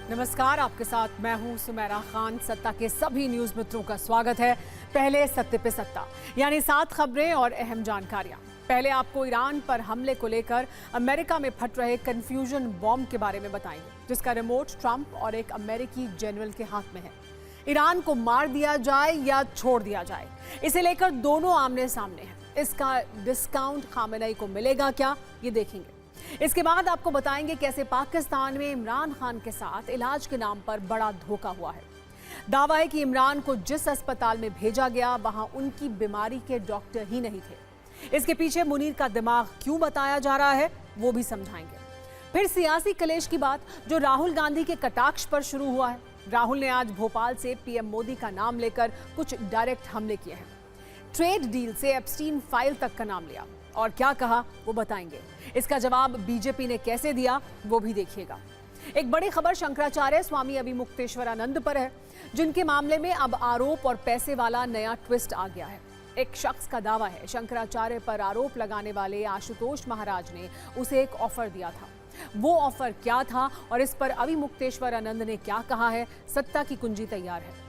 नमस्कार, आपके साथ मैं हूं सुमेरा खान। सत्ता के सभी न्यूज मित्रों का स्वागत है। पहले सत्ते पे सत्ता, यानी 7 खबरें और अहम जानकारियां। पहले आपको ईरान पर हमले को लेकर अमेरिका में फट रहे कंफ्यूजन बॉम्ब के बारे में बताएंगे, जिसका रिमोट ट्रंप और एक अमेरिकी जनरल के हाथ में है। ईरान को मार दिया जाए या छोड़ दिया जाए, इसे लेकर दोनों आमने सामने हैं। इसका डिस्काउंट खामेनेई को मिलेगा क्या, ये देखेंगे। इसके बाद आपको बताएंगे कैसे पाकिस्तान में इमरान खान के साथ इलाज के नाम पर बड़ा धोखा हुआ है। दावा है कि इमरान को जिस अस्पताल में भेजा गया वहां उनकी बीमारी के डॉक्टर ही नहीं थे। इसके पीछे मुनीर का दिमाग क्यों बताया जा रहा है, वो भी समझाएंगे। फिर सियासी कलेश की बात, जो राहुल गांधी के कटाक्ष पर शुरू हुआ है। राहुल ने आज भोपाल से पीएम मोदी का नाम लेकर कुछ डायरेक्ट हमले किए हैं। ट्रेड डील से एप्स्टीन फाइल तक का नाम लिया और क्या कहा वो बताएंगे। इसका जवाब बीजेपी ने कैसे दिया वो भी देखिएगा। एक बड़ी खबर शंकराचार्य स्वामी अभिमुक्तेश्वरानंद पर है, जिनके मामले में अब आरोप और पैसे वाला नया ट्विस्ट आ गया है। एक शख्स का दावा है शंकराचार्य पर आरोप लगाने वाले आशुतोष महाराज ने उसे एक ऑफर दिया था। वो ऑफर क्या था और इस पर अभिमुक्तेश्वरानंद ने क्या कहा है, सत्ता की कुंजी तैयार है।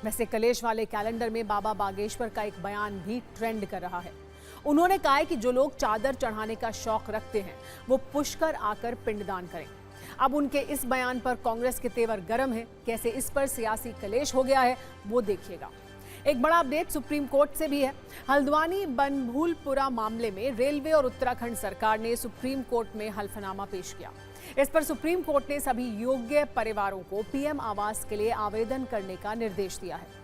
वैसे कलेश वाले कैलेंडर में बाबा बागेश्वर का एक बयान भी ट्रेंड कर रहा है। उन्होंने कहा है कि जो लोग चादर चढ़ाने का शौक रखते हैं वो पुष्कर आकर पिंडदान करें। अब उनके इस बयान पर कांग्रेस के तेवर गर्म है। कैसे इस पर सियासी कलेश हो गया है वो देखिएगा। एक बड़ा अपडेट सुप्रीम कोर्ट से भी है। हल्द्वानी बनभूलपुरा मामले में रेलवे और उत्तराखंड सरकार ने सुप्रीम कोर्ट में हल्फनामा पेश किया। इस पर सुप्रीम कोर्ट ने सभी योग्य परिवारों को पीएम आवास के लिए आवेदन करने का निर्देश दिया है।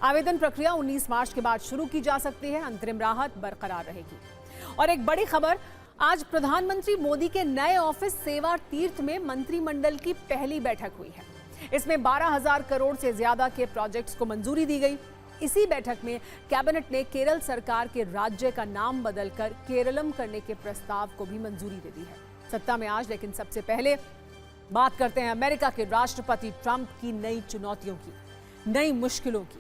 आवेदन प्रक्रिया 19 मार्च के बाद शुरू की जा सकती है। अंतरिम राहत बरकरार रहेगी। और एक बड़ी खबर, आज प्रधानमंत्री मोदी के नए ऑफिस सेवा तीर्थ में मंत्रिमंडल की पहली बैठक हुई है। इसमें 12,000 करोड़ से ज्यादा के प्रोजेक्ट्स को मंजूरी दी गई। इसी बैठक में कैबिनेट ने केरल सरकार के राज्य का नाम बदलकर केरलम करने के प्रस्ताव को भी मंजूरी दे दी है। सत्ता में आज, लेकिन सबसे पहले बात करते हैं अमेरिका के राष्ट्रपति ट्रंप की नई चुनौतियों की, नई मुश्किलों की।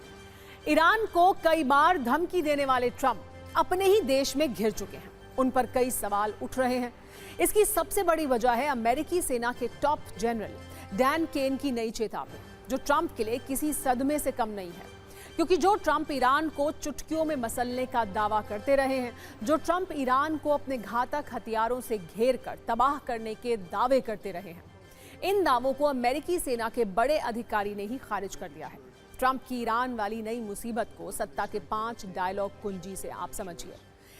ईरान को कई बार धमकी देने वाले ट्रंप अपने ही देश में घिर चुके हैं। उन पर कई सवाल उठ रहे हैं। इसकी सबसे बड़ी वजह है अमेरिकी सेना के टॉप जनरल डैन केन की नई चेतावनी, जो ट्रंप के लिए किसी सदमे से कम नहीं है। क्योंकि जो ट्रंप ईरान को चुटकियों में मसलने का दावा करते रहे हैं, जो ट्रंप ईरान को अपने घातक हथियारों से घेर कर तबाह करने के दावे करते रहे हैं, इन दावों को अमेरिकी सेना के बड़े अधिकारी ने ही खारिज कर दिया है। ट्रंप की ईरान वाली नई मुसीबत को सत्ता के 5 डायलॉग कुंजी से आप समझिए।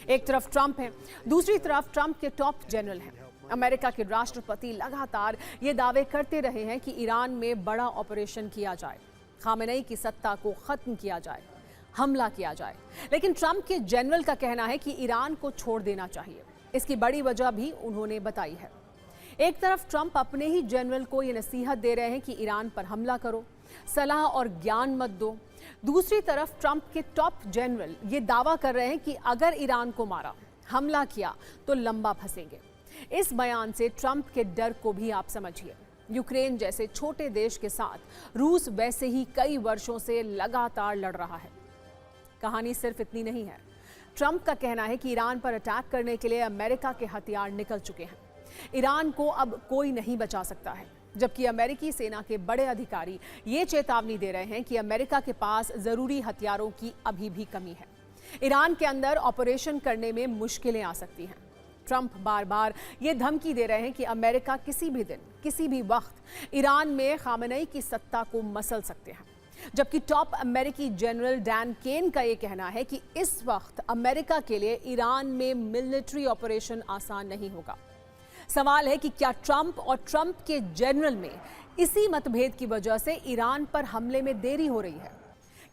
एक तरफ ट्रंप है, दूसरी तरफ ट्रंप के टॉप जनरल हैं। अमेरिका के राष्ट्रपति लगातार ये दावे करते रहे हैं कि ईरान में बड़ा ऑपरेशन किया जाए, खामेनेई की सत्ता को खत्म किया जाए, हमला किया जाए। लेकिन ट्रंप के जनरल का कहना है कि ईरान को छोड़ देना चाहिए। इसकी बड़ी वजह भी उन्होंने बताई है। एक तरफ ट्रंप अपने ही जनरल को ये नसीहत दे रहे हैं कि ईरान पर हमला करो, सलाह और ज्ञान मत दो। दूसरी तरफ ट्रंप के टॉप जनरल ये दावा कर रहे हैं कि अगर ईरान को मारा, हमला किया तो लंबा फंसेंगे। इस बयान से ट्रंप के डर को भी आप समझिए। यूक्रेन जैसे छोटे देश के साथ रूस वैसे ही कई वर्षों से लगातार लड़ रहा है। कहानी सिर्फ इतनी नहीं है। ट्रंप का कहना है कि ईरान पर अटैक करने के लिए अमेरिका के हथियार निकल चुके हैं। ईरान को अब कोई नहीं बचा सकता है। जबकि अमेरिकी सेना के बड़े अधिकारी ये चेतावनी दे रहे हैं कि अमेरिका के पास जरूरी हथियारों की अभी भी कमी है। ईरान के अंदर ऑपरेशन करने में मुश्किलें आ सकती हैं। ट्रंप बार बार ये धमकी दे रहे हैं कि अमेरिका किसी भी दिन, किसी भी वक्त ईरान में खामेनेई की सत्ता को मसल सकते हैं। जबकि टॉप अमेरिकी जनरल डैन केन का ये कहना है कि इस वक्त अमेरिका के लिए ईरान में मिलिट्री ऑपरेशन आसान नहीं होगा। सवाल है कि क्या ट्रंप और ट्रंप के जनरल में इसी मतभेद की वजह से ईरान पर हमले में देरी हो रही है?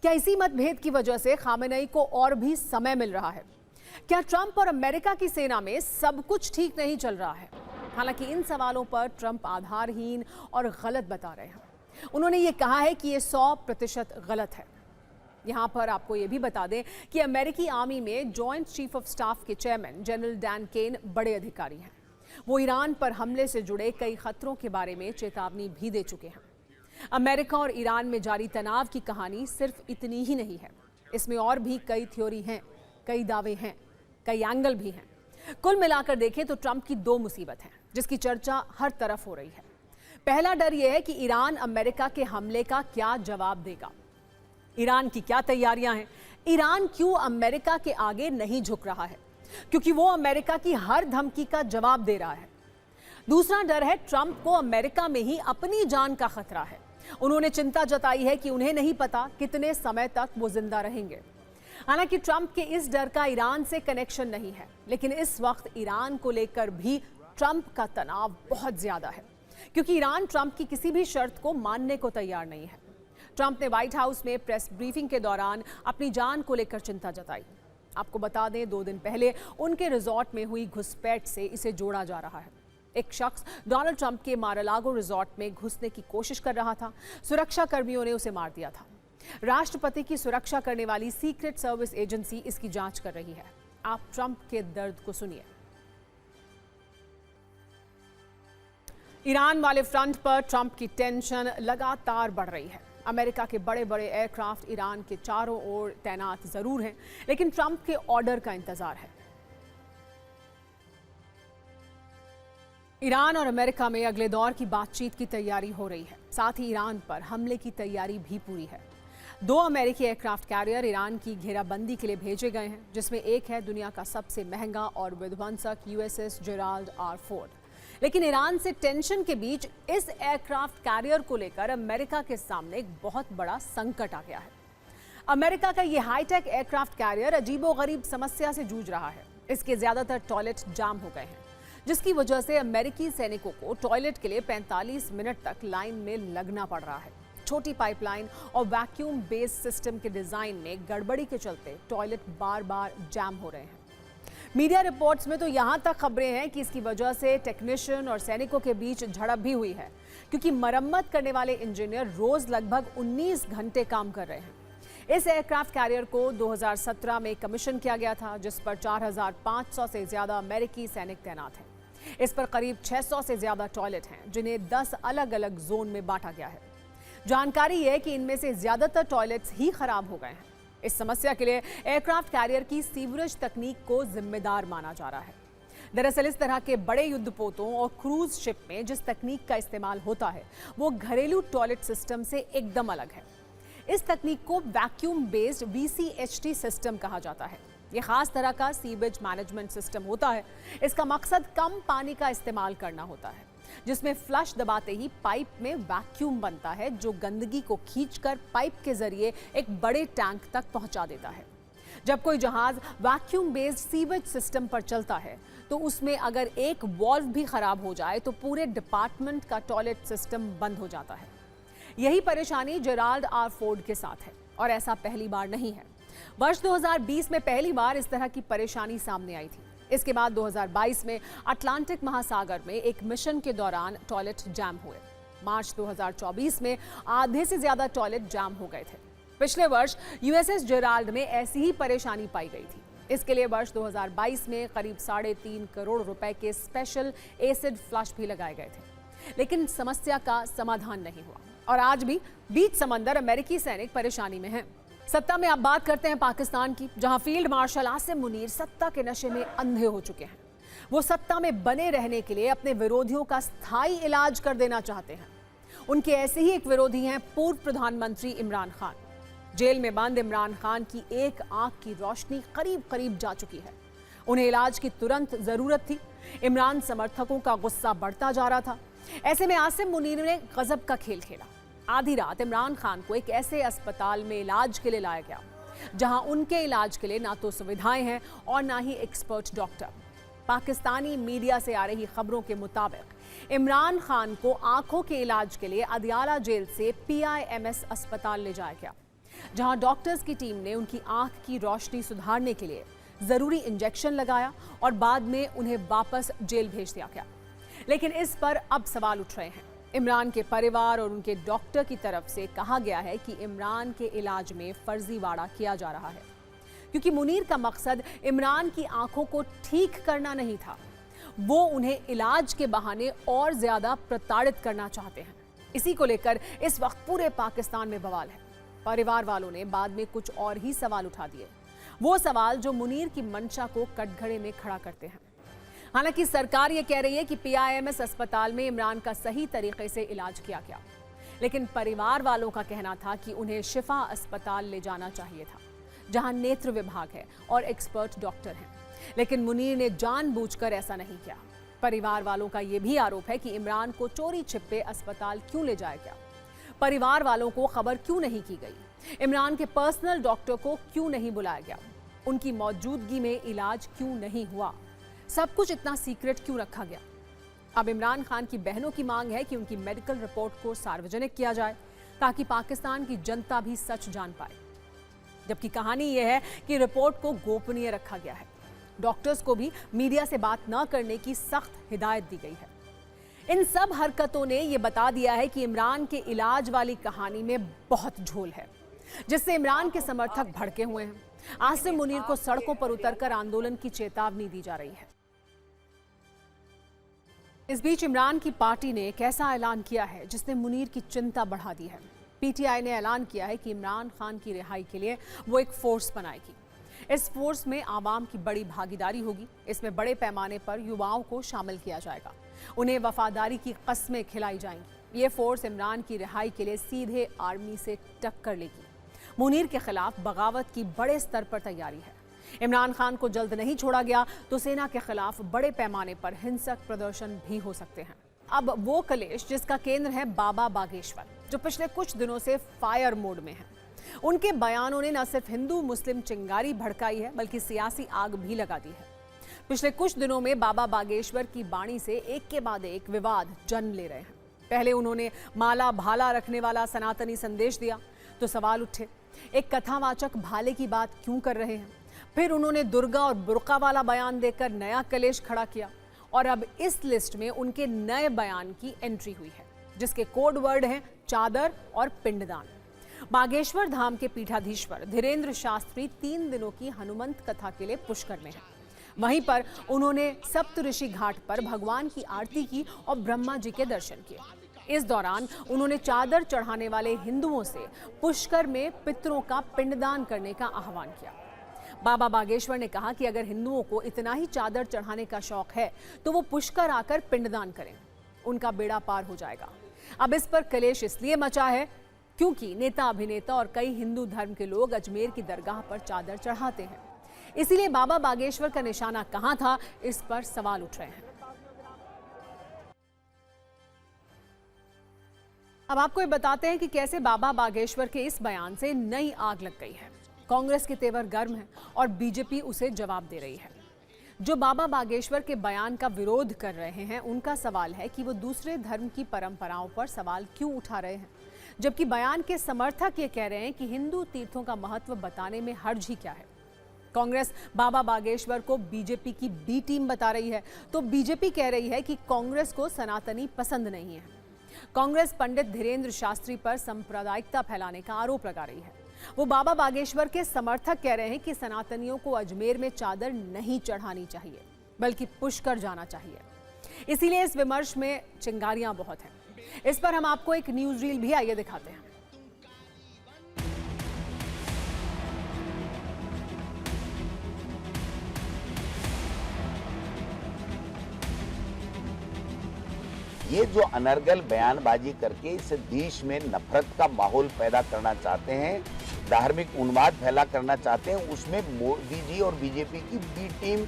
क्या इसी मतभेद की वजह से खामेनेई को और भी समय मिल रहा है? क्या ट्रंप और अमेरिका की सेना में सब कुछ ठीक नहीं चल रहा है? हालांकि इन सवालों पर ट्रंप आधारहीन और गलत बता रहे हैं। उन्होंने ये कहा है कि ये 100% गलत है। यहाँ पर आपको ये भी बता दें कि अमेरिकी आर्मी में जॉइंट चीफ ऑफ स्टाफ के चेयरमैन जनरल डैन केन बड़े अधिकारी हैं। वो ईरान पर हमले से जुड़े कई खतरों के बारे में चेतावनी भी दे चुके हैं। अमेरिका और ईरान में जारी तनाव की कहानी सिर्फ इतनी ही नहीं है। इसमें और भी कई थ्योरी हैं, कई दावे हैं, कई एंगल भी हैं। कुल मिलाकर देखें तो ट्रंप की 2 मुसीबत हैं, जिसकी चर्चा हर तरफ हो रही है। पहला डर यह है कि ईरान अमेरिका के हमले का क्या जवाब देगा। ईरान की क्या तैयारियां हैं? ईरान क्यों अमेरिका के आगे नहीं झुक रहा है? क्योंकि वो अमेरिका की हर धमकी का जवाब दे रहा है। दूसरा डर है ट्रंप को अमेरिका में ही अपनी जान का खतरा है। उन्होंने चिंता जताई है कि उन्हें नहीं पता कितने समय तक वो जिंदा रहेंगे। हालांकि ट्रंप के इस डर का ईरान से कनेक्शन नहीं है, लेकिन इस वक्त ईरान को लेकर भी ट्रंप का तनाव बहुत ज्यादा है, क्योंकि ईरान ट्रंप की किसी भी शर्त को मानने को तैयार नहीं है। ट्रंप ने व्हाइट हाउस में प्रेस ब्रीफिंग के दौरान अपनी जान को लेकर चिंता जताई। आपको बता दें, 2 दिन पहले उनके रिजॉर्ट में हुई घुसपैठ से इसे जोड़ा जा रहा है। एक शख्स डोनाल्ड ट्रंप के मार-आ-लागो रिजॉर्ट में घुसने की कोशिश कर रहा था। सुरक्षा कर्मियों ने उसे मार दिया था। राष्ट्रपति की सुरक्षा करने वाली सीक्रेट सर्विस एजेंसी इसकी जांच कर रही है। आप ट्रंप के दर्द को सुनिए। ईरान वाले फ्रंट पर ट्रंप की टेंशन लगातार बढ़ रही है। अमेरिका के बड़े बड़े एयरक्राफ्ट ईरान के चारों ओर तैनात जरूर हैं, लेकिन ट्रंप के ऑर्डर का इंतजार है। ईरान और अमेरिका में अगले दौर की बातचीत की तैयारी हो रही है। साथ ही ईरान पर हमले की तैयारी भी पूरी है। 2 अमेरिकी एयरक्राफ्ट कैरियर ईरान की घेराबंदी के लिए भेजे गए हैं, जिसमें एक है दुनिया का सबसे महंगा और विध्वंसक USS जेराल्ड आर फोर्ड। लेकिन ईरान से टेंशन के बीच इस एयरक्राफ्ट कैरियर को लेकर अमेरिका के सामने एक बहुत बड़ा संकट आ गया है। अमेरिका का यह हाईटेक एयरक्राफ्ट कैरियर अजीबोगरीब समस्या से जूझ रहा है। इसके ज्यादातर टॉयलेट जाम हो गए हैं, जिसकी वजह से अमेरिकी सैनिकों को टॉयलेट के लिए 45 मिनट तक लाइन में लगना पड़ रहा है। छोटी पाइपलाइन और वैक्यूम बेस्ड सिस्टम के डिजाइन में गड़बड़ी के चलते टॉयलेट बार बार जैम हो रहे हैं। मीडिया रिपोर्ट्स में तो यहां तक खबरें हैं कि इसकी वजह से टेक्नीशियन और सैनिकों के बीच झड़प भी हुई है, क्योंकि मरम्मत करने वाले इंजीनियर रोज लगभग 19 घंटे काम कर रहे हैं। इस एयरक्राफ्ट कैरियर को 2017 में कमीशन किया गया था, जिस पर 4500 से ज्यादा अमेरिकी सैनिक तैनात हैं। इस पर करीब 600 से ज्यादा टॉयलेट हैं, जिन्हें 10 अलग अलग जोन में बांटा गया है। जानकारी है कि इनमें से ज्यादातर टॉयलेट्स ही खराब हो गए हैं। इस समस्या के लिए एयरक्राफ्ट कैरियर की सीवरेज तकनीक को जिम्मेदार माना जा रहा है। दरअसल इस तरह के बड़े युद्धपोतों और क्रूज शिप में जिस तकनीक का इस्तेमाल होता है, वो घरेलू टॉयलेट सिस्टम से एकदम अलग है। इस तकनीक को वैक्यूम बेस्ड VCHT सिस्टम कहा जाता है। यह खास तरह का सीवेज मैनेजमेंट सिस्टम होता है। इसका मकसद कम पानी का इस्तेमाल करना होता है, जिसमें फ्लश दबाते ही पाइप में वैक्यूम बनता है, जो गंदगी को खींचकर पाइप के जरिए एक बड़े टैंक तक पहुंचा देता है। जब कोई जहाज वैक्यूम बेस्ड सीवेज सिस्टम पर चलता है, तो उसमें अगर एक वॉल्व भी खराब हो जाए तो पूरे डिपार्टमेंट का टॉयलेट सिस्टम बंद हो जाता है। यही परेशानी जेराल्ड आर फोर्ड के साथ है, और ऐसा पहली बार नहीं है। वर्ष 2020 में पहली बार इस तरह की परेशानी सामने आई थी। इसके बाद 2022 में अटलांटिक महासागर में एक मिशन के दौरान टॉयलेट जैम हुए। मार्च 2024 में आधे से ज्यादा टॉयलेट जैम हो गए थे। पिछले वर्ष USS जेराल्ड में ऐसी ही परेशानी पाई गई थी। इसके लिए वर्ष 2022 में करीब 3.5 करोड़ रुपए के स्पेशल एसिड फ्लश भी लगाए गए थे, लेकिन समस्या का समाधान नहीं हुआ, और आज भी बीच समंदर अमेरिकी सैनिक परेशानी में हैं। सत्ता में आप बात करते हैं पाकिस्तान की, जहां फील्ड मार्शल आसिम मुनीर सत्ता के नशे में अंधे हो चुके हैं। वो सत्ता में बने रहने के लिए अपने विरोधियों का स्थायी इलाज कर देना चाहते हैं। उनके ऐसे ही एक विरोधी हैं पूर्व प्रधानमंत्री इमरान खान। जेल में बंद इमरान खान की एक आंख की रोशनी करीब करीब जा चुकी है। उन्हें इलाज की तुरंत जरूरत थी। इमरान समर्थकों का गुस्सा बढ़ता जा रहा था। ऐसे में आसिम मुनीर ने गजब का खेल खेला। आधी रात इमरान खान को एक ऐसे अस्पताल में इलाज के लिए लाया गया, जहां उनके इलाज के लिए ना तो सुविधाएं हैं और ना ही एक्सपर्ट डॉक्टर। पाकिस्तानी मीडिया से आ रही खबरों के मुताबिक इमरान खान को आंखों के इलाज के लिए अदियाला जेल से PIMS अस्पताल ले जाया गया, जहां डॉक्टर्स की टीम ने उनकी आंख की रोशनी सुधारने के लिए जरूरी इंजेक्शन लगाया और बाद में उन्हें वापस जेल भेज दिया गया। लेकिन इस पर अब सवाल उठ रहे हैं। इमरान के परिवार और उनके डॉक्टर की तरफ से कहा गया है कि इमरान के इलाज में फर्जीवाड़ा किया जा रहा है, क्योंकि मुनीर का मकसद इमरान की आंखों को ठीक करना नहीं था। वो उन्हें इलाज के बहाने और ज्यादा प्रताड़ित करना चाहते हैं। इसी को लेकर इस वक्त पूरे पाकिस्तान में बवाल है। परिवार वालों ने बाद में कुछ और ही सवाल उठा दिए, वो सवाल जो मुनीर की मंशा को कटघरे में खड़ा करते हैं। हालांकि सरकार ये कह रही है कि पीआईएमएस अस्पताल में इमरान का सही तरीके से इलाज किया गया, लेकिन परिवार वालों का कहना था कि उन्हें शिफा अस्पताल ले जाना चाहिए था, जहां नेत्र विभाग है और एक्सपर्ट डॉक्टर हैं। लेकिन मुनीर ने जानबूझकर ऐसा नहीं किया। परिवार वालों का यह भी आरोप है कि इमरान को चोरी छिपे अस्पताल क्यों ले जाया गया, परिवार वालों को खबर क्यों नहीं की गई, इमरान के पर्सनल डॉक्टर को क्यों नहीं बुलाया गया, उनकी मौजूदगी में इलाज क्यों नहीं हुआ, सब कुछ इतना सीक्रेट क्यों रखा गया। अब इमरान खान की बहनों की मांग है कि उनकी मेडिकल रिपोर्ट को सार्वजनिक किया जाए ताकि पाकिस्तान की जनता भी सच जान पाए। जबकि कहानी यह है कि रिपोर्ट को गोपनीय रखा गया है। डॉक्टर्स को भी मीडिया से बात न करने की सख्त हिदायत दी गई है। इन सब हरकतों ने यह बता दिया है कि इमरान के इलाज वाली कहानी में बहुत झोल है, जिससे इमरान के समर्थक भड़के हुए हैं। आसिम मुनीर को सड़कों पर उतरकर आंदोलन की चेतावनी दी जा रही है। इस बीच इमरान की पार्टी ने एक ऐसा ऐलान किया है जिसने मुनीर की चिंता बढ़ा दी है। पीटीआई ने ऐलान किया है कि इमरान खान की रिहाई के लिए वो एक फोर्स बनाएगी। इस फोर्स में आवाम की बड़ी भागीदारी होगी। इसमें बड़े पैमाने पर युवाओं को शामिल किया जाएगा, उन्हें वफादारी की कस्में खिलाई जाएंगी। ये फोर्स इमरान की रिहाई के लिए सीधे आर्मी से टक्कर लेगी। मुनीर के खिलाफ बगावत की बड़े स्तर पर तैयारी है। इमरान खान को जल्द नहीं छोड़ा गया तो सेना के खिलाफ बड़े पैमाने पर हिंसक प्रदर्शन भी हो सकते हैं। अब वो कलेश जिसका केंद्र है बाबा बागेश्वर, जो पिछले कुछ दिनों से फायर मोड में है। उनके बयानों ने न सिर्फ हिंदू मुस्लिम चिंगारी भड़काई है, बल्कि सियासी आग भी लगा दी है। पिछले कुछ दिनों में बाबा बागेश्वर की वाणी से एक के बाद एक विवाद जन्म ले रहे हैं। पहले उन्होंने माला भाला रखने वाला सनातनी संदेश दिया तो सवाल उठे, एक कथावाचक भाले की बात क्यों कर रहे हैं। फिर उन्होंने दुर्गा और बुर्का वाला बयान देकर नया कलेश खड़ा किया और अब इस लिस्ट में उनके नए बयान की एंट्री हुई है, जिसके कोड वर्ड हैं चादर और पिंडदान। बागेश्वर धाम के पीठाधीश्वर धीरेन्द्र शास्त्री 3 दिनों की हनुमंत कथा के लिए पुष्कर में हैं। वहीं पर उन्होंने सप्तऋषि घाट पर भगवान की आरती की और ब्रह्मा जी के दर्शन किए। इस दौरान उन्होंने चादर चढ़ाने वाले हिंदुओं से पुष्कर में पितरों का पिंडदान करने का आह्वान किया। बाबा बागेश्वर ने कहा कि अगर हिंदुओं को इतना ही चादर चढ़ाने का शौक है तो वो पुष्कर आकर पिंडदान करें, उनका बेड़ा पार हो जाएगा। अब इस पर कलेश इसलिए मचा है क्योंकि नेता अभिनेता और कई हिंदू धर्म के लोग अजमेर की दरगाह पर चादर चढ़ाते हैं। इसीलिए बाबा बागेश्वर का निशाना कहां था, इस पर सवाल उठ रहे हैं। अब आपको ये बताते हैं कि कैसे बाबा बागेश्वर के इस बयान से नई आग लग गई है। कांग्रेस के तेवर गर्म है और बीजेपी उसे जवाब दे रही है। जो बाबा बागेश्वर के बयान का विरोध कर रहे हैं, उनका सवाल है कि वो दूसरे धर्म की परंपराओं पर सवाल क्यों उठा रहे हैं, जबकि बयान के समर्थक ये कह रहे हैं कि हिंदू तीर्थों का महत्व बताने में हर्ज ही क्या है। कांग्रेस बाबा बागेश्वर को बीजेपी की बी टीम बता रही है, तो बीजेपी कह रही है कि कांग्रेस को सनातनी पसंद नहीं है। कांग्रेस पंडित धीरेन्द्र शास्त्री पर सांप्रदायिकता फैलाने का आरोप लगा रही है। वो बाबा बागेश्वर के समर्थक कह रहे हैं कि सनातनियों को अजमेर में चादर नहीं चढ़ानी चाहिए, बल्कि पुष्कर जाना चाहिए। इसीलिए इस विमर्श में चिंगारियां बहुत हैं। इस पर हम आपको एक न्यूज रील भी आइए दिखाते हैं। ये जो अनर्गल बयानबाजी करके इस देश में नफरत का माहौल पैदा करना चाहते हैं, धार्मिक उन्माद फैला करना चाहते हैं, उसमें मोदी जी और बीजेपी की बी टीम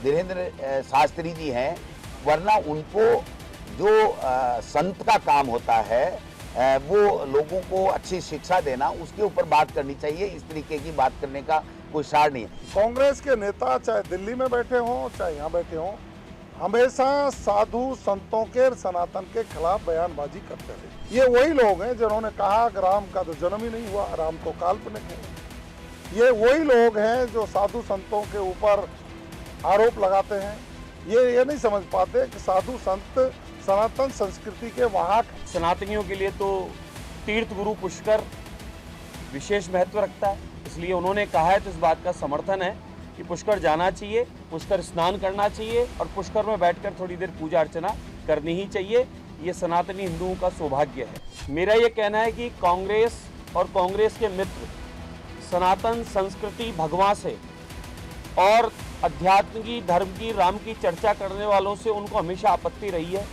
धीरेन्द्र शास्त्री जी हैं। वरना उनको जो संत का काम होता है वो लोगों को अच्छी शिक्षा देना, उसके ऊपर बात करनी चाहिए। इस तरीके की बात करने का कोई सार नहीं है। कांग्रेस के नेता चाहे दिल्ली में बैठे हों चाहे यहाँ बैठे हों, हमेशा साधु संतों के सनातन के खिलाफ बयानबाजी करते रहे। ये वही लोग हैं जिन्होंने कहा कि राम का तो जन्म ही नहीं हुआ, राम तो काल्पनिक है। ये वही लोग हैं जो साधु संतों के ऊपर आरोप लगाते हैं। ये नहीं समझ पाते कि साधु संत सनातन संस्कृति के वाहक। सनातनियों के लिए तो तीर्थ गुरु पुष्कर विशेष महत्व रखता है, इसलिए उन्होंने कहा है, तो इस बात का समर्थन है कि पुष्कर जाना चाहिए, पुष्कर स्नान करना चाहिए और पुष्कर में बैठकर थोड़ी देर पूजा अर्चना करनी ही चाहिए। ये सनातनी हिंदुओं का सौभाग्य है। मेरा ये कहना है कि कांग्रेस और कांग्रेस के मित्र सनातन संस्कृति भगवान से और अध्यात्म की, धर्म की, राम की चर्चा करने वालों से उनको हमेशा आपत्ति रही है।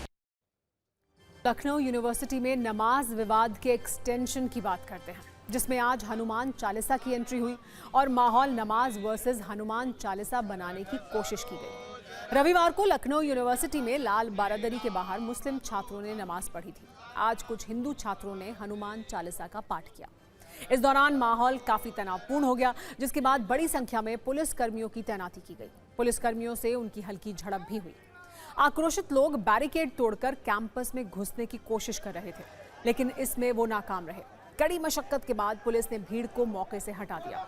लखनऊ यूनिवर्सिटी में नमाज विवाद के एक्सटेंशन की बात करते हैं, जिसमें आज हनुमान चालीसा की एंट्री हुई और माहौल नमाज वर्सेस हनुमान चालीसा बनाने की कोशिश की गई। रविवार को लखनऊ यूनिवर्सिटी में लाल बारादरी के बाहर मुस्लिम छात्रों ने नमाज पढ़ी थी। आज कुछ हिंदू छात्रों ने हनुमान चालीसा का पाठ किया। इस दौरान माहौल काफी तनावपूर्ण हो गया, जिसके बाद बड़ी संख्या में पुलिस कर्मियों की तैनाती की गई। पुलिस कर्मियों से उनकी हल्की झड़प भी हुई। आक्रोशित लोग बैरिकेड तोड़कर कैंपस में घुसने की कोशिश कर रहे थे, लेकिन इसमें वो नाकाम रहे। कड़ी मशक्कत के बाद पुलिस ने भीड़ को मौके से हटा दिया।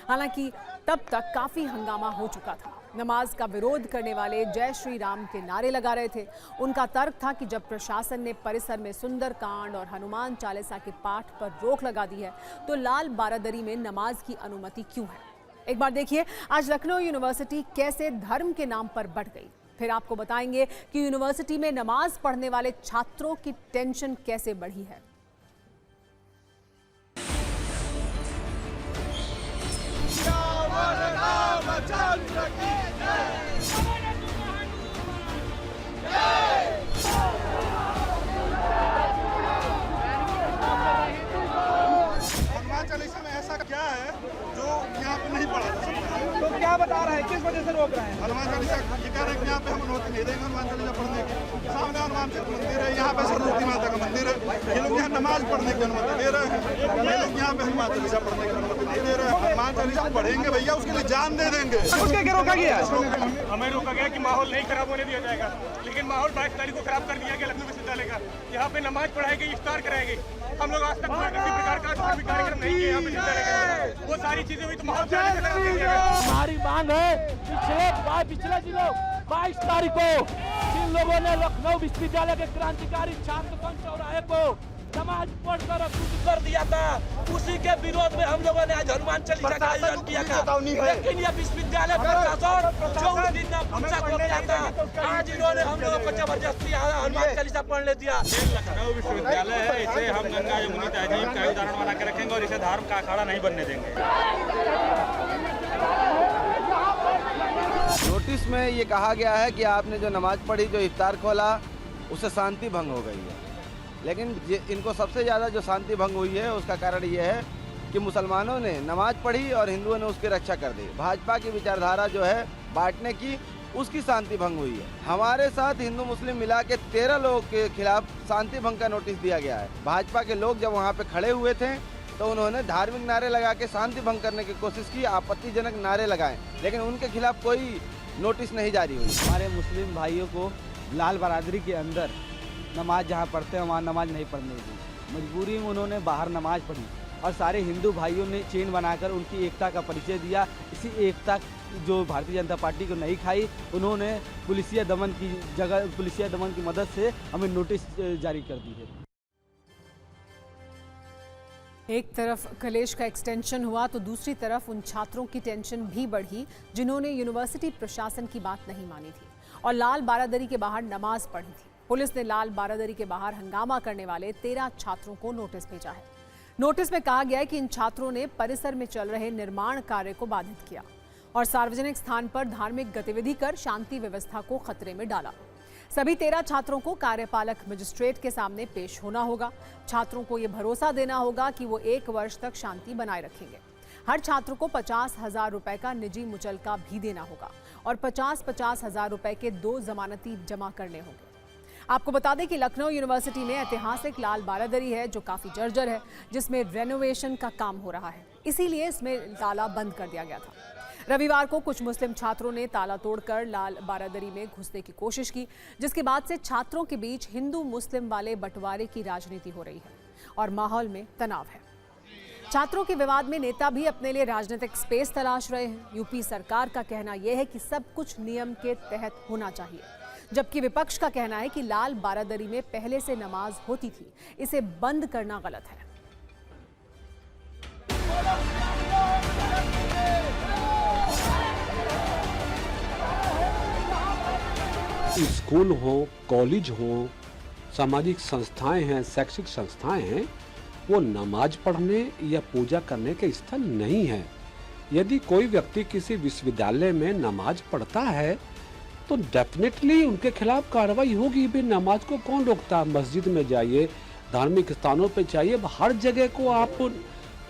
हालांकि तब तक काफी हंगामा हो चुका था। नमाज का विरोध करने वाले जय श्री राम के नारे लगा रहे थे। उनका तर्क था कि जब प्रशासन ने परिसर में सुंदरकांड और हनुमान चालीसा के पाठ पर रोक लगा दी है, तो लाल बारादरी में नमाज की अनुमति क्यों है। एक बार देखिए आज लखनऊ यूनिवर्सिटी कैसे धर्म के नाम पर बढ़ गई। फिर आपको बताएंगे कि यूनिवर्सिटी में नमाज पढ़ने वाले छात्रों की टेंशन कैसे बढ़ी है। हनुमान चालीसा में ऐसा क्या है जो यहाँ पे नहीं पढ़ा जा सकता? तो क्या बता रहा है, किस वजह से रोक रहे हैं? हनुमान चालीसा ये कह रहे हैं कि यहाँ पे हम अनुमति नहीं देंगे हनुमान चालीसा पढ़ने की। सामने हनुमान जी का मंदिर है, यहाँ पे सरस्वती माता का मंदिर है। ये लोग यहाँ नमाज पढ़ने की अनुमति दे रहे हैं, ये लोग यहाँ पे हनुमान चालीसा पढ़ने की अनुमति नहीं दे रहे हैं। हनुमान चालीसा पढ़ेंगे भैया, उसके लिए जान दे देंगे। उसके क्या रोका गया है? हमें रोका गया कि माहौल नहीं खराब होने दिया जाएगा, लेकिन माहौल 22 तारीख को खराब कर दिया गया लखनऊ विश्वविद्यालय का। यहाँ पे नमाज पढ़ाई गई, इफ्तार कराई गई। हम लोग आज तक किसी प्रकार का धार्मिक कार्यक्रम नहीं किए यहाँ पे विश्वविद्यालय के। वो सारी चीजें हुई तो माहौल हमारी मांग है पिछले दिनों 22 तारीख को जिन लोगों ने लखनऊ विश्वविद्यालय के क्रांतिकारी छात्र संघ चौराहे को नमाज पढ़कर अवरुद्ध कर दिया था, उसी के विरोध में हम लोगों ने आज हनुमान चालीसा का आयोजन किया था। लेकिन यह विश्वविद्यालय प्रशासन जो उस दिन फुर्सत हो गया था, आज इन्होंने हम लोगों को जबरदस्ती हनुमान चालीसा पढ़ने दिया। लखनऊ विश्वविद्यालय है, इसे हम गंगा यमुनी तहजीब का उदाहरण बना के रखेंगे और इसे धर्म का अखाड़ा नहीं बनने देंगे। नोटिस में ये कहा गया है कि आपने जो नमाज पढ़ी, जो इफ्तार खोला, उससे शांति भंग हो गई है। लेकिन इनको सबसे ज़्यादा जो शांति भंग हुई है उसका कारण ये है कि मुसलमानों ने नमाज पढ़ी और हिंदुओं ने उसकी रक्षा कर दी। भाजपा की विचारधारा जो है बांटने की, उसकी शांति भंग हुई है। हमारे साथ हिंदू मुस्लिम मिला के 13 लोगों के खिलाफ शांति भंग का नोटिस दिया गया है। भाजपा के लोग जब वहाँ पे खड़े हुए थे तो उन्होंने धार्मिक नारे लगा के शांति भंग करने की कोशिश की, आपत्तिजनक नारे लगाए, लेकिन उनके खिलाफ कोई नोटिस नहीं जारी हुई। हमारे मुस्लिम भाइयों को लाल बारादरी के अंदर नमाज जहाँ पढ़ते हैं वहाँ नमाज नहीं पढ़ने दी। मजबूरी में उन्होंने बाहर नमाज पढ़ी और सारे हिंदू भाइयों ने चेन बनाकर उनकी एकता का परिचय दिया। इसी एकता जो भारतीय जनता पार्टी को नहीं खाई, उन्होंने पुलिसिया दमन की मदद से हमें नोटिस जारी कर दी है। एक तरफ कलेश का एक्सटेंशन हुआ तो दूसरी तरफ उन छात्रों की टेंशन भी बढ़ी जिन्होंने यूनिवर्सिटी प्रशासन की बात नहीं मानी थी और लाल बारादरी के बाहर नमाज पढ़ी थी। पुलिस ने लाल बारादरी के बाहर हंगामा करने वाले 13 छात्रों को नोटिस भेजा है। नोटिस में कहा गया है कि इन छात्रों ने परिसर में चल रहे निर्माण कार्य को बाधित किया और सार्वजनिक स्थान पर धार्मिक गतिविधि कर शांति व्यवस्था को खतरे में डाला। सभी 13 छात्रों को कार्यपालक मजिस्ट्रेट के सामने पेश होना होगा। छात्रों को यह भरोसा देना होगा कि वो 1 वर्ष तक शांति बनाए रखेंगे। हर छात्र को 50,000 रुपए का निजी मुचलका भी देना होगा और 50-50 हजार रुपए के 2 जमानती जमा करने होंगे। आपको बता दें कि लखनऊ यूनिवर्सिटी में ऐतिहासिक लाल बारादरी है जो काफी जर्जर है, जिसमें रेनोवेशन का काम हो रहा है, इसीलिए इसमें ताला बंद कर दिया गया था। रविवार को कुछ मुस्लिम छात्रों ने ताला तोड़कर लाल बारादरी में घुसने की कोशिश की, जिसके बाद से छात्रों के बीच हिंदू मुस्लिम वाले बंटवारे की राजनीति हो रही है और माहौल में तनाव है। छात्रों के विवाद में नेता भी अपने लिए राजनीतिक स्पेस तलाश रहे हैं। यूपी सरकार का कहना यह है कि सब कुछ नियम के तहत होना चाहिए, जबकि विपक्ष का कहना है कि लाल बारादरी में पहले से नमाज होती थी, इसे बंद करना गलत है। स्कूल हो, कॉलेज हो, सामाजिक संस्थाएं हैं, शैक्षिक संस्थाएं हैं, वो नमाज पढ़ने या पूजा करने के स्थल नहीं है। यदि कोई व्यक्ति किसी विश्वविद्यालय में नमाज पढ़ता है तो डेफिनेटली उनके खिलाफ कार्रवाई होगी। भी नमाज को कौन रोकता है? मस्जिद में जाइए, धार्मिक स्थानों पे जाइए, हर जगह को आप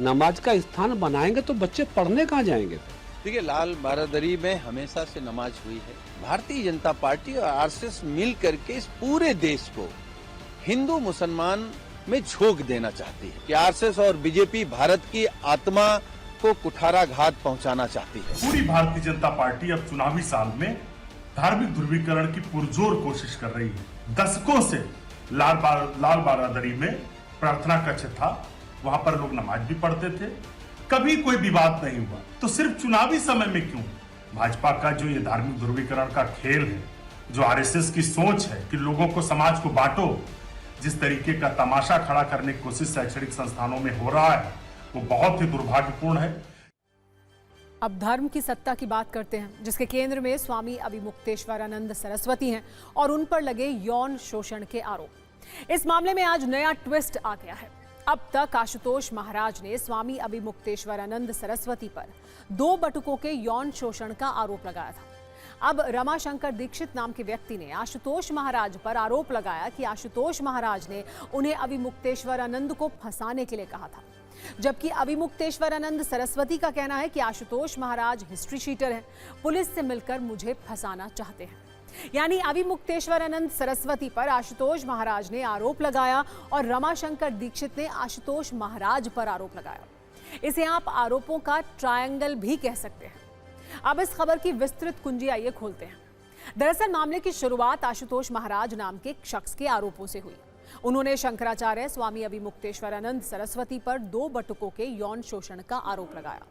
नमाज का स्थान बनाएंगे तो बच्चे पढ़ने कहाँ जाएंगे? देखिए, लाल बारादरी में हमेशा से नमाज हुई है। भारतीय जनता पार्टी और आरएसएस मिल करके इस पूरे देश को हिंदू मुसलमान में झोंक देना चाहती है कि आरएसएस और बीजेपी भारत की आत्मा को कुठाराघात पहुंचाना चाहती है। पूरी भारतीय जनता पार्टी अब चुनावी साल में धार्मिक ध्रुवीकरण की पुरजोर कोशिश कर रही है। दशकों से लाल बारादरी में प्रार्थना कक्ष था, वहां पर लोग नमाज भी पढ़ते थे, कभी कोई विवाद नहीं हुआ। तो सिर्फ चुनावी समय में क्यों भाजपा का जो ये धार्मिक ध्रुवीकरण का खेल है, जो आरएसएस की सोच है कि लोगों को, समाज को बांटो, जिस तरीके का तमाशा खड़ा करने की कोशिश शैक्षणिक संस्थानों में हो रहा है, वो बहुत ही दुर्भाग्यपूर्ण है। अब धर्म की सत्ता की बात करते हैं, जिसके केंद्र में स्वामी अविमुक्तेश्वरानंद सरस्वती हैं और उन पर लगे यौन शोषण के आरोप। इस मामले में आज नया ट्विस्ट आ गया है। अब तक आशुतोष महाराज ने स्वामी अविमुक्तेश्वरानंद सरस्वती पर 2 बटुकों के यौन शोषण का आरोप लगाया था। अब रमाशंकर दीक्षित नाम के व्यक्ति ने आशुतोष महाराज पर आरोप लगाया कि आशुतोष महाराज ने उन्हें अविमुक्तेश्वरानंद को फंसाने के लिए कहा था, जबकि अविमुक्तेश्वरानंद सरस्वती का कहना है कि आशुतोष महाराज हिस्ट्री शीटर हैं, पुलिस से मिलकर मुझे फंसाना चाहते हैं। यानी अविमुक्तेश्वरानंद सरस्वती पर आशुतोष महाराज ने आरोप लगाया और रमाशंकर दीक्षित ने आशुतोष महाराज पर आरोप लगाया। इसे आप आरोपों का ट्रायंगल भी कह सकते हैं। अब इस खबर की विस्तृत कुंजी आइए खोलते हैं। दरअसल मामले की शुरुआत आशुतोष महाराज नाम के एक शख्स के आरोपों से हुई। उन्होंने शंकराचार्य स्वामी अविमुक्तेश्वरानंद सरस्वती पर 2 बटुकों के यौन शोषण का आरोप लगाया।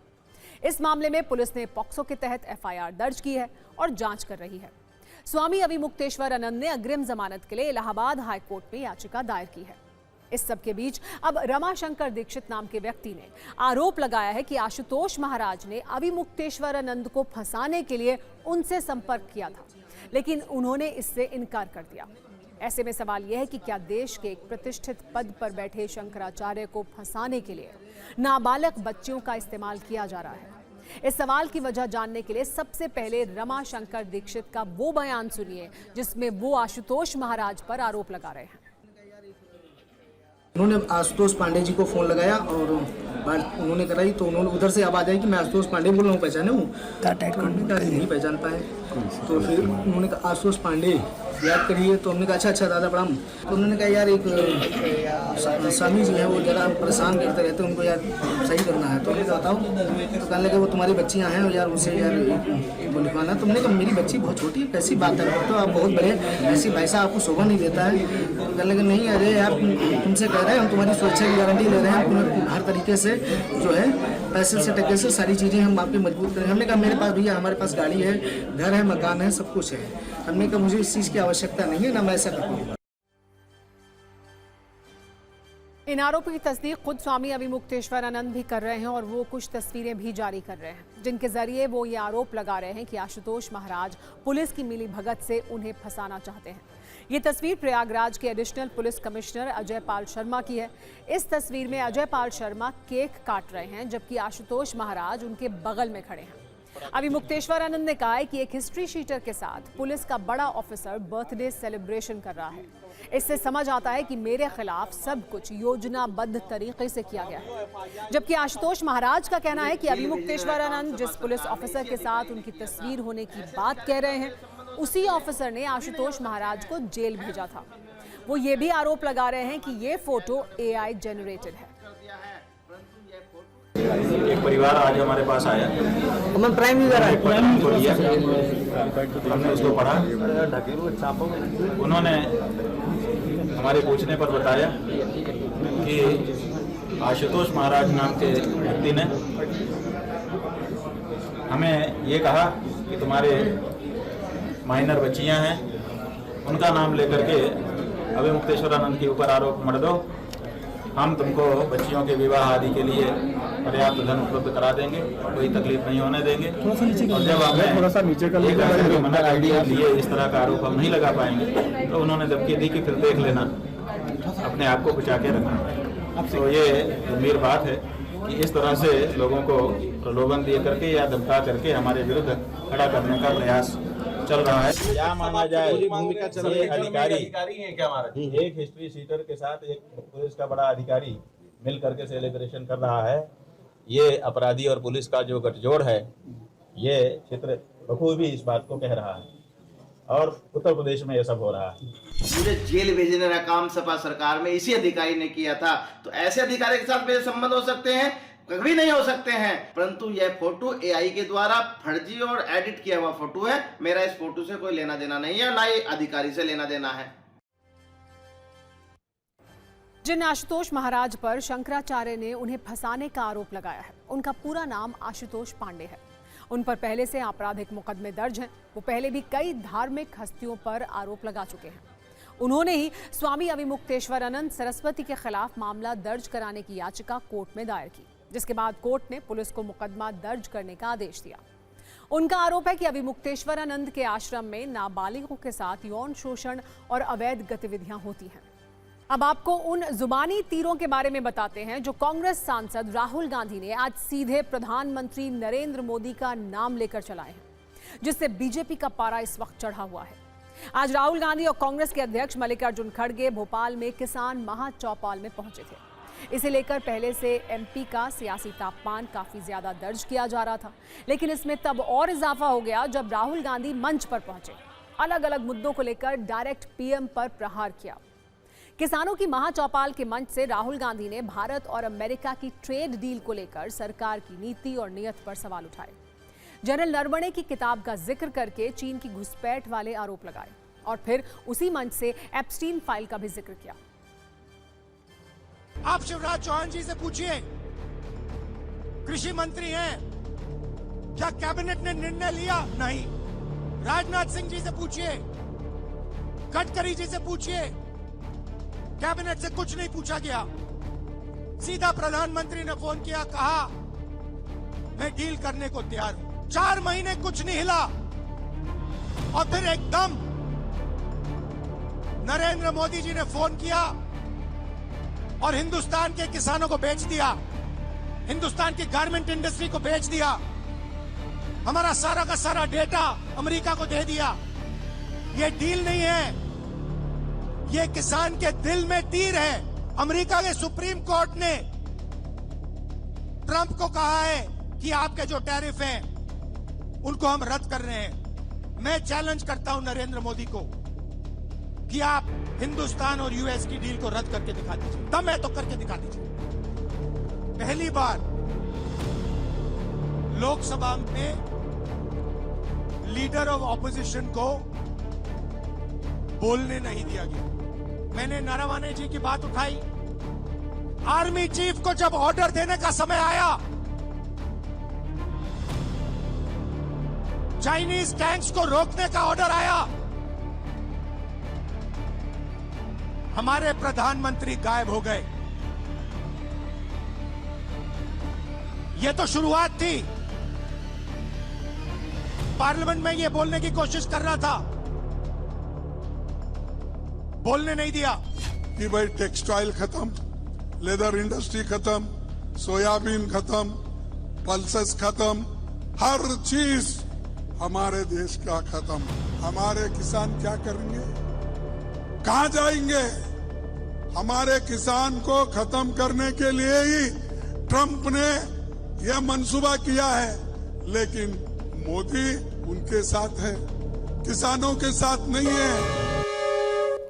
इस मामले में पुलिस ने पॉक्सो के तहत एफआईआर दर्ज की है और जांच कर रही है। स्वामी अविमुक्तेश्वरानंद ने अग्रिम जमानत के लिए इलाहाबाद हाईकोर्ट में याचिका दायर की है। इस सब के बीच अब रमाशंकर दीक्षित नाम के व्यक्ति ने आरोप लगाया है कि आशुतोष महाराज ने अविमुक्तेश्वरानंद को फंसाने के लिए उनसे संपर्क किया था, लेकिन उन्होंने इससे इनकार कर दिया। ऐसे में सवाल यह है कि क्या देश के एक प्रतिष्ठित पद पर बैठे शंकराचार्य को फंसाने के लिए नाबालिग बच्चियों का इस्तेमाल किया जा रहा है? इस सवाल की वजह जानने के लिए सबसे पहले रमाशंकर दीक्षित का वो बयान सुनिए जिसमें वो आशुतोष महाराज पर आरोप लगा रहे हैं। उन्होंने आशुतोष पांडे जी को फोन लगाया और बात उन्होंने कराई तो उन्होंने उधर से आवाज़ आई कि मैं आशुतोष पांडे बोल रहा हूँ, पहचाने हूँ? नहीं पहचान पाए। तो फिर उन्होंने कहा आशुतोष पांडे याद करिए। तो हमने कहा अच्छा दादा प्रणाम। तो उन्होंने कहा यार एक स्वामी जी हैं, वो ज़रा परेशान करते रहते हैं, उनको यार सही करना है। तो हमने कहा बताओ। तो कहने लगे वो तुम्हारी बच्चियाँ हैं यार, उनसे यार वो लिखवाना। तुमने कहा मेरी बच्ची बहुत छोटी है, कैसी बात है, तो आप बहुत बड़े, ऐसी पैसा आपको शोभा नहीं देता है। तो कहने लगे नहीं अरे यार तुमसे कह रहे हैं, हम तुम्हारी सुरक्षा की गारंटी ले रहे हैं, तुम्हें हर तरीके से जो है पैसे से टके से सारी चीज़ें हम आपकी मजबूत करें। हमने कहा मेरे पास भैया हमारे पास गाड़ी है, घर है, मकान है, सब कुछ है। हमने कहा मुझे इस चीज़ की आवश्यकता नहीं है, ना मैं ऐसा करूँगा। इन आरोपों की तस्दीक खुद स्वामी अविमुक्तेश्वरानंद भी कर रहे हैं और वो कुछ तस्वीरें भी जारी कर रहे हैं, जिनके जरिए वो ये आरोप लगा रहे हैं कि आशुतोष महाराज पुलिस की मिली भगत से उन्हें फंसाना चाहते हैं। ये तस्वीर प्रयागराज के additional police commissioner Ajay Pal Sharma की है। इस तस्वीर में अजय पाल शर्मा केक काट रहे हैं, जबकि आशुतोष महाराज उनके बगल में खड़े हैं। अविमुक्तेश्वरानंद ने कहा है कि एक हिस्ट्री शीटर के साथ पुलिस का बड़ा ऑफिसर बर्थडे सेलिब्रेशन कर रहा है। इससे समझ आता है कि मेरे खिलाफ सब कुछ योजनाबद्ध तरीके से किया गया है। जबकि आशुतोष महाराज का कहना है कि अविमुक्तेश्वरानंद जिस पुलिस ऑफिसर के साथ उनकी तस्वीर होने की बात कह रहे हैं, उसी ऑफिसर ने आशुतोष महाराज को जेल भेजा था। वो ये भी आरोप लगा रहे हैं कि ये फोटो AI जनरेटेड है। एक परिवार आज हमारे पास आया, हमने उसको पढ़ा। उन्होंने हमारे पूछने पर बताया कि आशुतोष महाराज नाम के व्यक्ति ने हमें ये कहा कि तुम्हारे माइनर बच्चियां हैं, उनका नाम लेकर के अविमुक्तेश्वरानंद के ऊपर आरोप मढ़ दो, हम तुमको बच्चियों के विवाह आदि के लिए पर्याप्त धन उपलब्ध करा देंगे, कोई तकलीफ नहीं होने देंगे। और जब हमें मना कर दिया लिए इस तरह का आरोप हम नहीं लगा पाएंगे, तो उन्होंने धमकी दी कि फिर देख लेना, अपने आप को बचा के रखना। तो ये गंभीर बात है कि इस तरह से लोगों को प्रलोभन दे करके या धमका करके हमारे विरुद्ध खड़ा करने का प्रयास चल रहा है। क्या माना जाए, ये अधिकारी एक हिस्ट्री शीटर के साथ एक पुलिस का बड़ा अधिकारी मिल करके सेलिब्रेशन कर रहा है। ये अपराधी और पुलिस का जो गठजोड़ है, ये चित्र बखूबी इस बात को कह रहा है और उत्तर प्रदेश में ये सब हो रहा है। मुझे जेल भेजने का काम सपा सरकार में इसी अधिकारी ने किया था, तो ऐसे अधिकारी के साथ मेरे संबंध हो सकते हैं? कभी नहीं हो सकते हैं। परंतु यह फोटो एआई के द्वारा फर्जी और एडिट किया हुआ फोटो है। मेरा इस फोटो से कोई लेना देना नहीं है, ना ही अधिकारी से लेना देना है। जिन आशुतोष महाराज पर शंकराचार्य ने उन्हें फंसाने का आरोप लगाया है, उनका पूरा नाम आशुतोष पांडे है। उन पर पहले से आपराधिक मुकदमे दर्ज हैं। वो पहले भी कई धार्मिक हस्तियों पर आरोप लगा चुके हैं। उन्होंने ही स्वामी अविमुक्तेश्वरानंद सरस्वती के खिलाफ मामला दर्ज कराने की याचिका कोर्ट में दायर की, जिसके बाद कोर्ट ने पुलिस को मुकदमा दर्ज करने का आदेश दिया। उनका आरोप है कि अविमुक्तेश्वरानंद के आश्रम में नाबालिगों के साथ यौन शोषण और अवैध गतिविधियां होती हैं। अब आपको उन जुबानी तीरों के बारे में बताते हैं जो कांग्रेस सांसद राहुल गांधी ने आज सीधे प्रधानमंत्री नरेंद्र मोदी का नाम लेकर चलाए हैं, जिससे बीजेपी का पारा इस वक्त चढ़ा हुआ है। आज राहुल गांधी और कांग्रेस के अध्यक्ष मल्लिकार्जुन खड़गे भोपाल में किसान महाचौपाल में पहुंचे थे। इसे लेकर पहले से एमपी का सियासी तापमान काफी ज्यादा दर्ज किया जा रहा था, लेकिन इसमें तब और इजाफा हो गया जब राहुल गांधी मंच पर पहुंचे। अलग अलग मुद्दों को लेकर डायरेक्ट पीएम पर प्रहार किया। किसानों की महाचौपाल के मंच से राहुल गांधी ने भारत और अमेरिका की ट्रेड डील को लेकर सरकार की नीति और नीयत पर सवाल उठाए। जनरल नरवणे की किताब का जिक्र करके चीन की घुसपैठ वाले आरोप लगाए और फिर उसी मंच से एप्स्टीन फाइल का भी जिक्र किया। आप शिवराज चौहान जी से पूछिए, कृषि मंत्री हैं, क्या कैबिनेट ने निर्णय लिया? नहीं। राजनाथ सिंह जी से पूछिए, गडकरी जी से पूछिए, कैबिनेट से कुछ नहीं पूछा गया। सीधा प्रधानमंत्री ने फोन किया, कहा मैं डील करने को तैयार हूं। 4 महीने कुछ नहीं हिला और फिर एकदम नरेंद्र मोदी जी ने फोन किया और हिंदुस्तान के किसानों को बेच दिया, हिंदुस्तान की गारमेंट इंडस्ट्री को बेच दिया, हमारा सारा का सारा डेटा अमेरिका को दे दिया। ये डील नहीं है, ये किसान के दिल में तीर है। अमेरिका के सुप्रीम कोर्ट ने ट्रंप को कहा है कि आपके जो टैरिफ हैं उनको हम रद्द कर रहे हैं। मैं चैलेंज करता हूं नरेंद्र मोदी को कि आप हिंदुस्तान और यूएस की डील को रद्द करके दिखा दीजिए। दम है तो करके दिखा दीजिए। पहली बार लोकसभा में लीडर ऑफ ऑपोजिशन को बोलने नहीं दिया गया। मैंने नरवणे जी की बात उठाई। आर्मी चीफ को जब ऑर्डर देने का समय आया, चाइनीज टैंक्स को रोकने का ऑर्डर आया, हमारे प्रधानमंत्री गायब हो गए। यह तो शुरुआत थी। पार्लियामेंट में यह बोलने की कोशिश कर रहा था, बोलने नहीं दिया कि भाई टेक्सटाइल खत्म, लेदर इंडस्ट्री खत्म, सोयाबीन खत्म, पल्सेस खत्म, हर चीज हमारे देश का खत्म। हमारे किसान क्या करेंगे, कहां जाएंगे? हमारे किसान को खत्म करने के लिए ही ट्रंप ने यह मंसूबा किया है, लेकिन मोदी उनके साथ है, किसानों के साथ नहीं है।